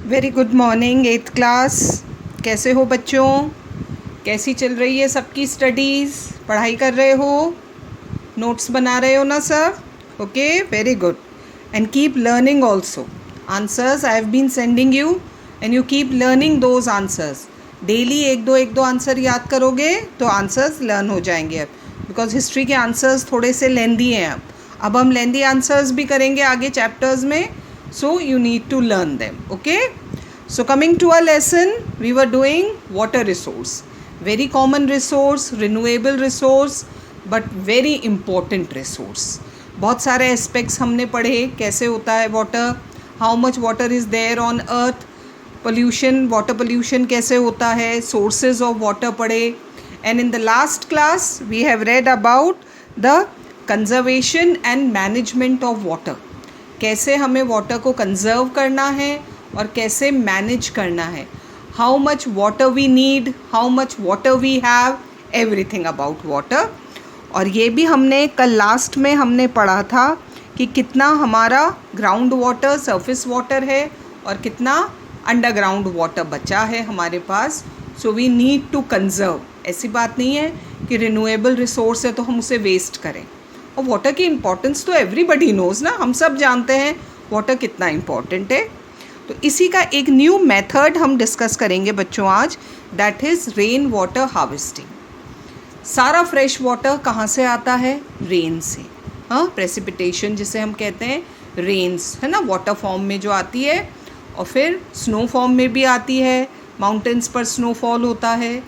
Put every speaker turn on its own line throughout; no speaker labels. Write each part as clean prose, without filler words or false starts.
Very good morning eighth class. कैसे हो बच्चों? कैसी चल रही है सबकी स्टडीज़? पढ़ाई कर रहे हो? नोट्स बना रहे हो ना सब? Okay, very good. And keep learning also. Answers I have been sending you and you keep learning those answers. Daily एक दो आंसर याद करोगे तो आंसर्स लर्न हो जाएंगे अब, बिकॉज हिस्ट्री के आंसर्स थोड़े से लेंदी हैं। अब हम लेंदी आंसर्स भी करेंगे आगे चैप्टर्स में, so you need to learn them. Okay, so coming to our lesson, we were doing water resource, very common resource, renewable resource, but very important resource. बहुत सारे aspects हमने पढ़े, कैसे होता है water, how much water is there on earth, pollution, water pollution कैसे होता है, sources of water पढ़े, and in the last class we have read about the conservation and management of water. कैसे हमें वाटर को कंजर्व करना है और कैसे मैनेज करना है, how much water we need, how much water we have, everything about water. और ये भी हमने कल लास्ट में हमने पढ़ा था कि कितना हमारा ग्राउंड वाटर, सरफेस वाटर है और कितना अंडरग्राउंड वाटर बचा है हमारे पास. So we need to conserve. ऐसी बात नहीं है कि रिन्यूएबल रिसोर्स है तो हम उसे वेस्ट करें. और वाटर की इम्पोर्टेंस तो एवरीबडी नोज़ ना, हम सब जानते हैं वाटर कितना इम्पॉर्टेंट है. तो इसी का एक न्यू मेथड हम डिस्कस करेंगे बच्चों आज, that is rain water harvesting. सारा फ्रेश वाटर कहाँ से आता है? रेन से. हाँ, प्रेसिपिटेशन जिसे हम कहते हैं, रेन्स है ना, वाटर फॉर्म में जो आती है और फिर स्नो फॉर्म में भी आती है. माउंटेन्स पर स्नोफॉल होता है,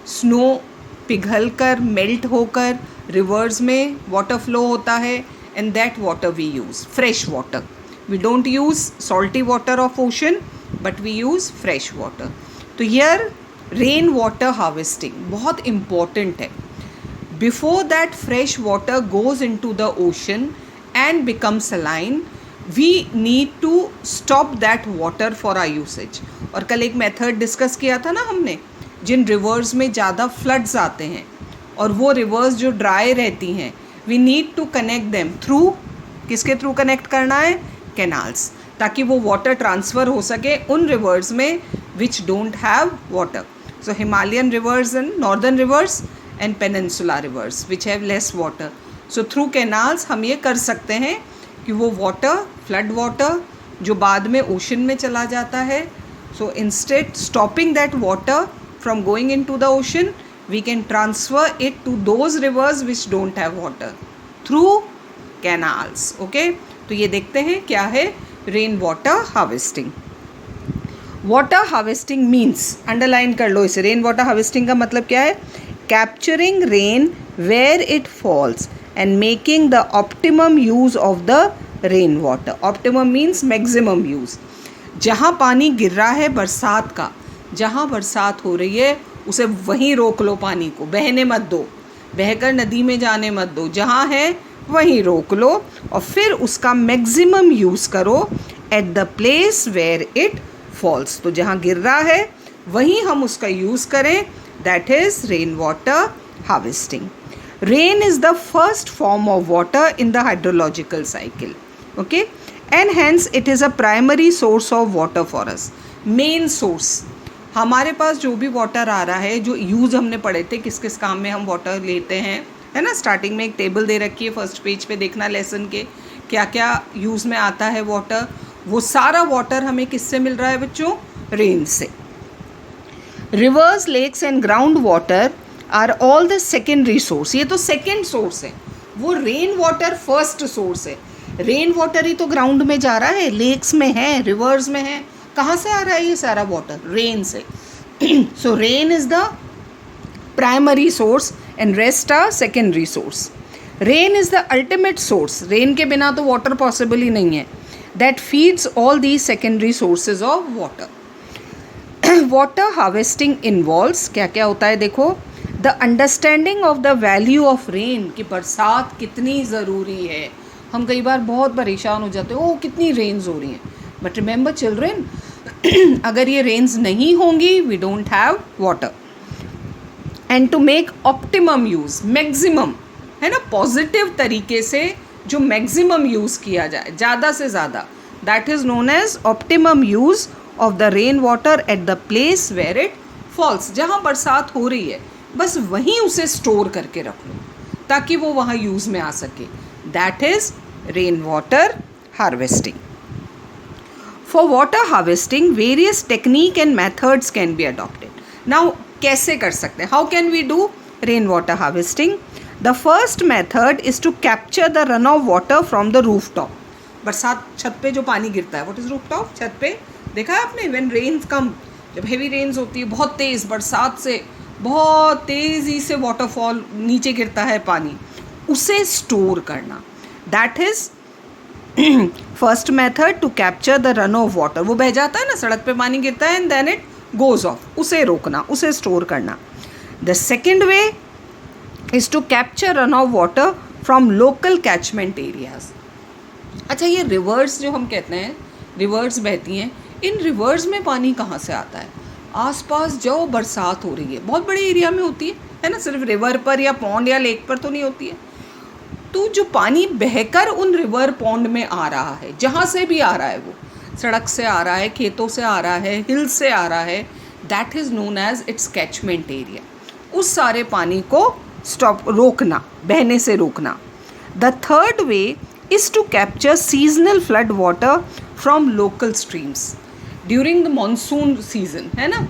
स्नो पिघल कर मेल्ट होकर रिवर्स में वाटर फ्लो होता है, and that water we use fresh water. We don't use salty water of ocean but we use fresh water. तो हियर रेन वाटर हार्वेस्टिंग बहुत इम्पॉर्टेंट है. Before that fresh water goes into the ocean and become saline, we need to stop that water for our usage. और कल एक method discuss किया था ना हमने, जिन रिवर्स में ज़्यादा फ्लड्स आते हैं और वो रिवर्स जो ड्राई रहती हैं, we need to connect them through, किसके थ्रू कनेक्ट करना है? कैनाल्स, ताकि वो वाटर ट्रांसफ़र हो सके उन रिवर्स में which don't have water. So Himalayan reverse and northern reverse and peninsula reverse which have less water. So through canals हम ये कर सकते हैं कि वो वाटर, फ्लड वाटर जो बाद में ओशन में चला जाता है, so instead stopping that water from going into the ocean, we can transfer it to those rivers which don't have water through canals. Okay, तो ये देखते हैं क्या है rain water harvesting. Water harvesting means, underline कर लो इसे, rain water harvesting का मतलब क्या है? Capturing rain where it falls and making the optimum use of the rain water. Optimum means maximum use. जहाँ पानी गिर रहा है बरसात का, जहाँ बरसात हो रही है उसे वहीं रोक लो, पानी को बहने मत दो, बहकर नदी में जाने मत दो, जहाँ है वहीं रोक लो और फिर उसका मैक्सिमम यूज़ करो at the place where it falls. तो जहाँ गिर रहा है वहीं हम उसका यूज़ करें, that is rain water harvesting. Rain is the first form of water in the hydrological cycle. Okay, and hence it is a primary source of water for us. Main source, हमारे पास जो भी water आ रहा है, जो use हमने पढ़े थे किस किस काम में हम वाटर लेते हैं, है ना. स्टार्टिंग में एक टेबल दे रखी है, फर्स्ट पेज पे देखना लेसन के क्या क्या यूज़ में आता है वाटर. वो सारा वाटर हमें किससे मिल रहा है बच्चों? रेन से. Rivers, lakes and ground water are all the secondary source. ये तो सेकेंड सोर्स है, वो रेन वाटर फर्स्ट सोर्स है. रेन वाटर ही तो ग्राउंड में जा रहा है, लेक्स में है, रिवर्स में है. कहाँ से आ रहा है ये सारा वाटर? रेन से. So rain is the primary source and rest are secondary source. Rain is the ultimate source. Rain के बिना तो वाटर पॉसिबल ही नहीं है. That feeds all the secondary sources of water. Water harvesting involves, क्या क्या होता है देखो, the understanding of the value of rain, कि बरसात कितनी ज़रूरी है. हम कई बार बहुत परेशान हो जाते हैं, ओ कितनी रेन्स हो रही हैं. बट रिमेंबर चिल्ड्रेन, अगर ये रेन्स नहीं होंगी, we don't have water. And to make optimum use, maximum है ना, पॉजिटिव तरीके से जो मैक्सिमम यूज़ किया जाए ज़्यादा से ज़्यादा, that is known as optimum use of the rain water at the place where it falls. जहाँ बरसात हो रही है बस वहीं उसे स्टोर करके रख लो ताकि वो वहाँ यूज़ में आ सके. That is rain water harvesting. For water harvesting, various technique and methods can be adopted. Now, कैसे कर सकते हैं? How can we do rain water harvesting? The first method is to capture the runoff water from the rooftop. बरसात छत पे जो पानी गिरता है, what is rooftop? छत पे देखा है आपने? When rains come, जब heavy rains होती है, बहुत तेज़ बरसात से बहुत तेज़ी से waterfall नीचे गिरता है पानी, उसे स्टोर करना. That is first method to capture the run of water. वो बह जाता है ना, सड़क पे पानी गिरता है and then it goes off. उसे रोकना, उसे स्टोर करना. The second way is to capture run of water from local catchment areas. अच्छा, ये रिवर्स जो हम कहते हैं, रिवर्स बहती हैं, इन रिवर्स में पानी कहाँ से आता है? आसपास जो बरसात हो रही है, बहुत बड़े एरिया में होती है ना, सिर्फ रिवर पर या पॉन्ड या लेक पर तो नहीं होती है. तो जो पानी बहकर उन रिवर पॉन्ड में आ रहा है, जहाँ से भी आ रहा है, वो सड़क से आ रहा है, खेतों से आ रहा है, हिल से आ रहा है, that is known as its catchment area. उस सारे पानी को रोकना, बहने से रोकना. The third way is to capture seasonal flood water from local streams during the monsoon season. है ना,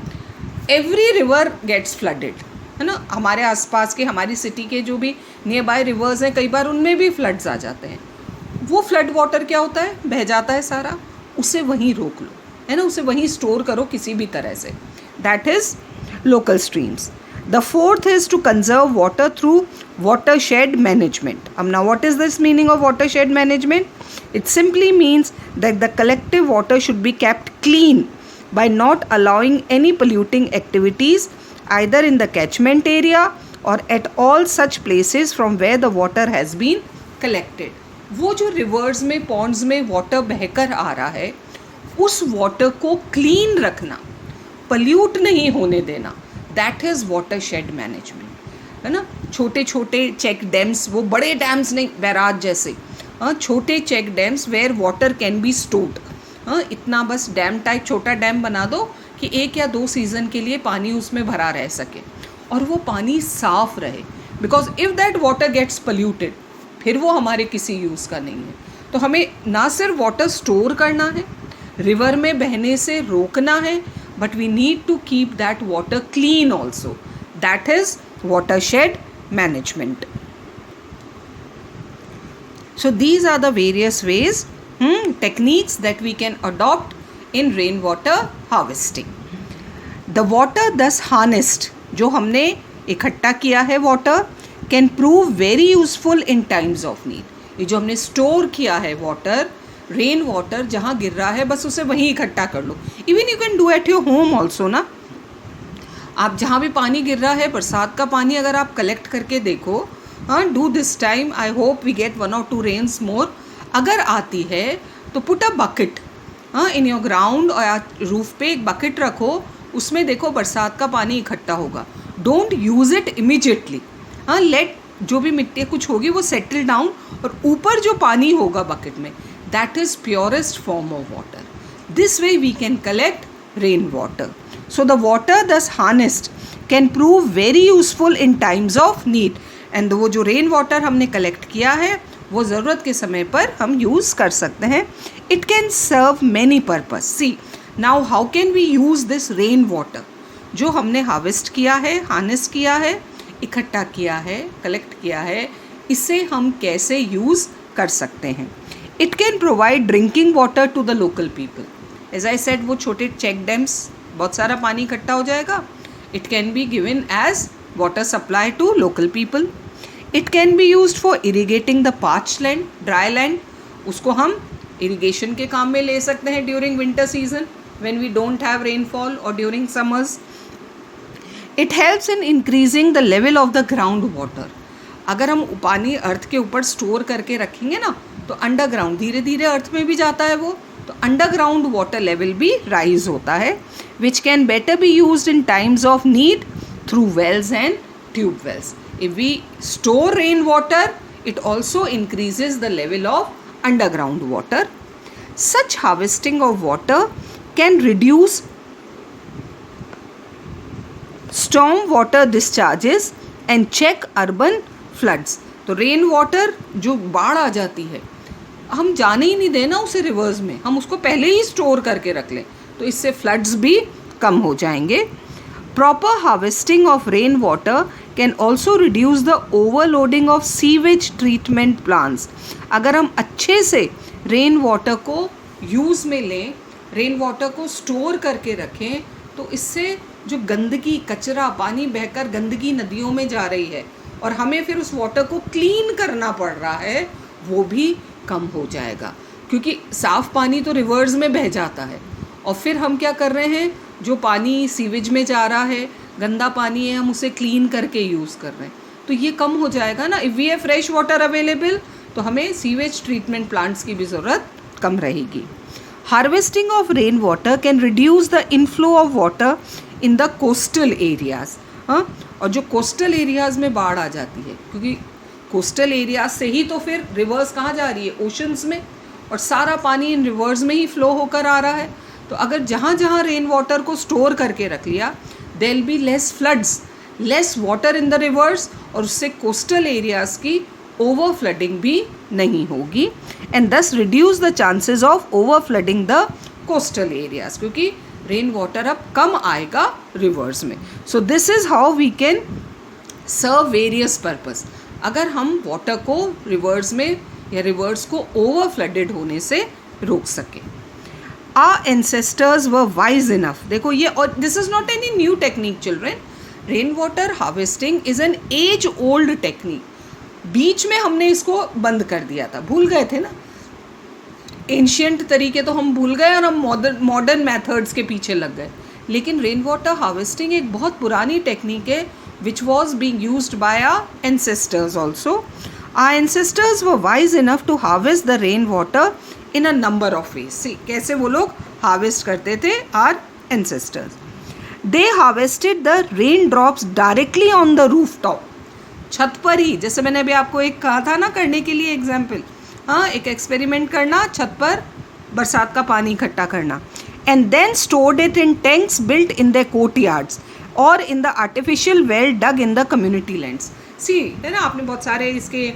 एवरी रिवर गेट्स फ्लडेड, है ना. हमारे आसपास के, हमारी सिटी के जो भी नियर बाय रिवर्स हैं, कई बार उनमें भी फ्लड्स आ जाते हैं. वो फ्लड वाटर क्या होता है? बह जाता है सारा, उसे वहीं रोक लो, है ना, उसे वहीं स्टोर करो किसी भी तरह से. That is local streams. The fourth is to conserve water through water shade management. अब now what is this meaning of water shade management? It simply means that the collective water should be kept clean by not allowing any polluting activities either in the catchment area or at all such places from where the water has been collected. वो जो reverse में, Pond's में water बहकर आ रहा है, उस water को clean रखना, पल्यूट नहीं होने देना. That is water shade management, है ना. छोटे छोटे चेक डैम्स, वो बड़े डैम्स नहीं, बैराज जैसे, छोटे check dams where water can be stored. इतना बस डैम टाइप छोटा डैम बना दो कि 1 या 2 सीज़न के लिए पानी उसमें भरा रह सके और वो पानी साफ़ रहे. Because if that water gets polluted, फिर वो हमारे किसी यूज़ का नहीं है. तो हमें ना सिर्फ वाटर स्टोर करना है, रिवर में बहने से रोकना है, but we need to keep that water clean also. That is water shade management. So these are the various ways, techniques that we can adopt in rainwater harvesting. The water thus harnessed, जो हमने इकट्ठा किया है water, can prove very useful in times of need. ये जो हमने store किया है वाटर, रेन वाटर जहाँ गिर रहा है बस उसे वहीं इकट्ठा कर लो. Even you can do at your home also ना. आप जहाँ भी पानी गिर रहा है, बरसात का पानी अगर आप कलेक्ट करके देखो, do this time. I hope we get 1 or 2 rains more. अगर आती है तो put a bucket in your ground, और रूफ पे एक बकेट रखो, उसमें देखो बरसात का पानी इकट्ठा होगा. Don't use it immediately. Let जो भी मिट्टी कुछ होगी वो सेटल डाउन, और ऊपर जो पानी होगा बकेट में, that is purest form of water. This way we can collect rain water. So the water thus harnessed can prove very useful in times of need. And वो जो रेन वाटर हमने collect किया है वो ज़रूरत के समय पर हम यूज़ कर सकते हैं. It can serve many purpose. See now how can we use this rain water जो हमने हार्वेस्ट किया है, हार्नेस किया है, इकट्ठा किया है, कलेक्ट किया है, इसे हम कैसे यूज़ कर सकते हैं. It can provide drinking water to the local people. As I said, वो छोटे चेक डैम्स, बहुत सारा पानी इकट्ठा हो जाएगा. It can be given as water supply to local people. It can be used for irrigating the parched land, dry land. उसको हम इरीगेशन के काम में ले सकते हैं during winter season when we don't have rainfall, और during summers. It helps in increasing the level of the ground water. अगर हम पानी अर्थ के ऊपर स्टोर करके रखेंगे ना, तो अंडरग्राउंड धीरे धीरे अर्थ में भी जाता है वो, तो अंडरग्राउंड वाटर लेवल भी राइज होता है, which can better be used in times of need through wells and tube wells. If we store rainwater, it also increases the level of underground water. Such harvesting of water can reduce storm water discharges and check urban floods. तो rain water जो बाढ़ आ जाती है हम जाने ही नहीं देना उसे रिवर्स में, हम उसको पहले ही स्टोर करके रख लें, तो इससे फ्लड्स भी कम हो जाएंगे. Proper harvesting of rain water can also reduce the overloading of sewage treatment plants. अगर हम अच्छे से रेन वाटर को यूज़ में लें, रेन वाटर को स्टोर करके रखें, तो इससे जो गंदगी, कचरा, पानी बहकर गंदगी नदियों में जा रही है और हमें फिर उस वाटर को क्लीन करना पड़ रहा है, वो भी कम हो जाएगा. क्योंकि साफ़ पानी तो रिवर्स में बह जाता है और फिर हम क्या कर रहे हैं, जो पानी सीवेज में जा रहा है, गंदा पानी है, हम उसे क्लीन करके यूज़ कर रहे हैं, तो ये कम हो जाएगा ना. If we have fresh water available तो हमें सीवेज ट्रीटमेंट प्लांट्स की भी ज़रूरत कम रहेगी. Harvesting of rain water can reduce the inflow of water in the coastal areas. हाँ, और जो कोस्टल एरियाज़ में बाढ़ आ जाती है, क्योंकि कोस्टल एरियाज से ही तो फिर रिवर्स कहाँ जा रही है, ओशंस में, और सारा पानी इन रिवर्स में ही फ्लो होकर आ रहा है. तो अगर जहाँ जहाँ रेन वाटर को स्टोर करके रख लिया, there will be less floods, less water in the rivers, और उससे कोस्टल एरियाज़ की ओवर फ्लडिंग भी नहीं होगी. And this reduce the chances of over flooding the coastal areas, क्योंकि रेन वाटर अब कम आएगा रिवर्स में. So this is how we can serve various purpose. अगर हम वाटर को रिवर्स में या रिवर्स को ओवर फ्लडेड होने से रोक सकें. Our ancestors were wise enough. देखो ये, और this is not any new technique children. Rain water harvesting is an age old technique. बीच में हमने इसको बंद कर दिया था, भूल गए थे ना. एंशियंट तरीके तो हम भूल गए और हम मॉडर्न मेथड्स के पीछे लग गए. लेकिन रेन वाटर हार्वेस्टिंग एक बहुत पुरानी टेक्निक है which was being used by our ancestors also. Our ancestors were wise enough to harvest the rain water in a number of ways. See, कैसे वो लोग harvest करते थे our ancestors. They harvested the rain drops directly on the rooftop. छत पर ही, जैसे मैंने अभी आपको एक कहा था ना करने के लिए एग्जाम्पल, हाँ, एक एक्सपेरिमेंट करना, छत पर बरसात का पानी इकट्ठा करना. And then stored it in tanks built in their courtyards और in the artificial well dug in the community lands. सी है ना, आपने बहुत सारे इसके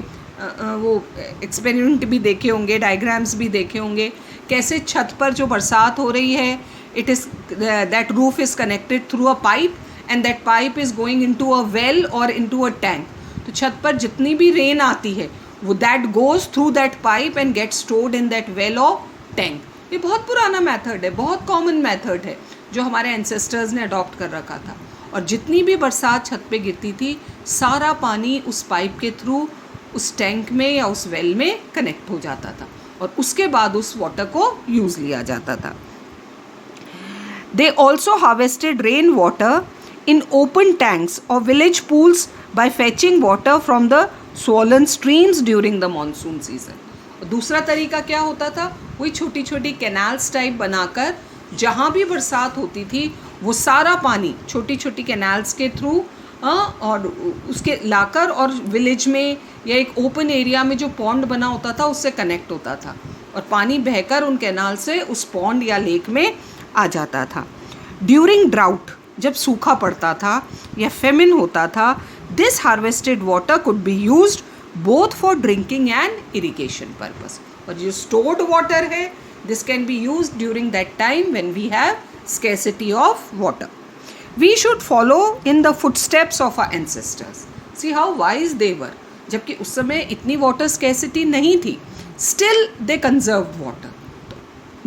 वो एक्सपेरिमेंट भी देखे होंगे, डायग्राम्स भी देखे होंगे, कैसे छत पर जो बरसात हो रही है, it is that roof is connected through a pipe and that pipe is going into a well और इनटू अ टैंक. तो छत पर जितनी भी रेन आती है वो that goes through that pipe and get stored in that well और टैंक. ये बहुत पुराना मेथड है, बहुत कॉमन मेथड है जो हमारे एंसेस्टर्स ने अडॉप्ट कर रखा था. और जितनी भी बरसात छत पे गिरती थी, सारा पानी उस पाइप के थ्रू उस टैंक में या उस वेल में कनेक्ट हो जाता था और उसके बाद उस वाटर को यूज़ लिया जाता था. They also harvested rain water in open tanks और village pools by fetching water from the swollen streams during the monsoon season. दूसरा तरीका क्या होता था, वही छोटी छोटी कैनाल्स टाइप बनाकर जहाँ भी बरसात होती थी वो सारा पानी छोटी छोटी कैनाल्स के थ्रू और उसके लाकर और विलेज में या एक ओपन एरिया में जो पॉन्ड बना होता था उससे कनेक्ट होता था और पानी बहकर उन कैनाल से उस पॉन्ड या लेक में आ जाता था. ड्यूरिंग ड्राउट, जब सूखा पड़ता था या फेमिन होता था, this harvested water could be used both for drinking and irrigation purpose. और जो स्टोर्ड वाटर है, this can be used during that time when we have scarcity of water. We should follow in the footsteps of our ancestors. See how wise they were. जबकि उस समय इतनी water scarcity नहीं थी, still they conserved water.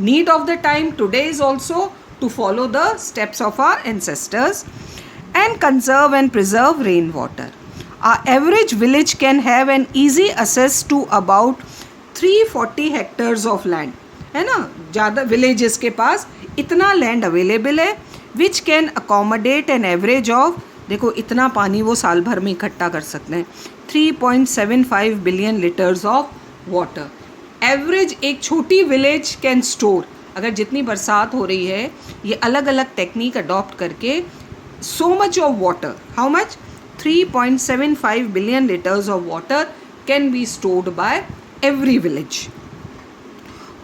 Need of the time today is also to follow the steps of our ancestors and conserve and preserve rainwater. Our average village can have an easy access to about 340 hectares of land. है ना, ज़्यादा villages के पास इतना land available है which can accommodate an average of, देखो इतना पानी वो साल भर में इकट्ठा कर सकते हैं, 3.75 billion litres of water. Average एक छोटी विलेज कैन स्टोर, अगर जितनी बरसात हो रही है ये अलग अलग टेक्निक अडॉप्ट करके so much of water, how much, 3.75 billion liters of water can be stored by every village.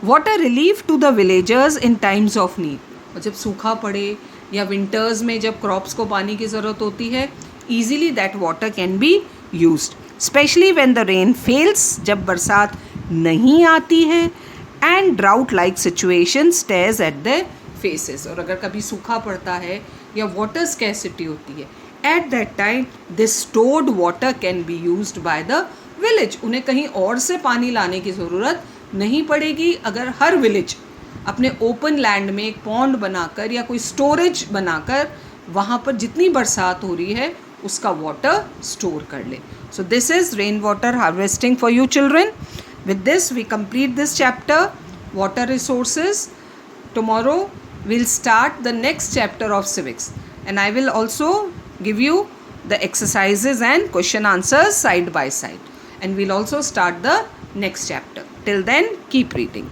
Water relief to the villagers in times of need. और जब सूखा पड़े या विंटर्स में जब क्रॉप्स को पानी की ज़रूरत होती है, easily that water can be used, specially when the rain fails, जब बरसात नहीं आती है, and drought like situation stairs at the faces, और अगर कभी सूखा पड़ता है या वाटर स्कैसिटी होती है, at that time this stored water can be used by the village. उन्हें कहीं और से पानी लाने की ज़रूरत नहीं पड़ेगी अगर हर विलेज अपने ओपन लैंड में एक पॉन्ड बनाकर या कोई स्टोरेज बनाकर वहाँ पर जितनी बरसात हो रही है उसका वाटर स्टोर कर ले। सो this is rain water harvesting for you children. With this we complete this chapter, water resources. Tomorrow we'll start the next chapter of civics, and I will also give you the exercises and question answers side by side, and we'll also start the next chapter. Till then, keep reading.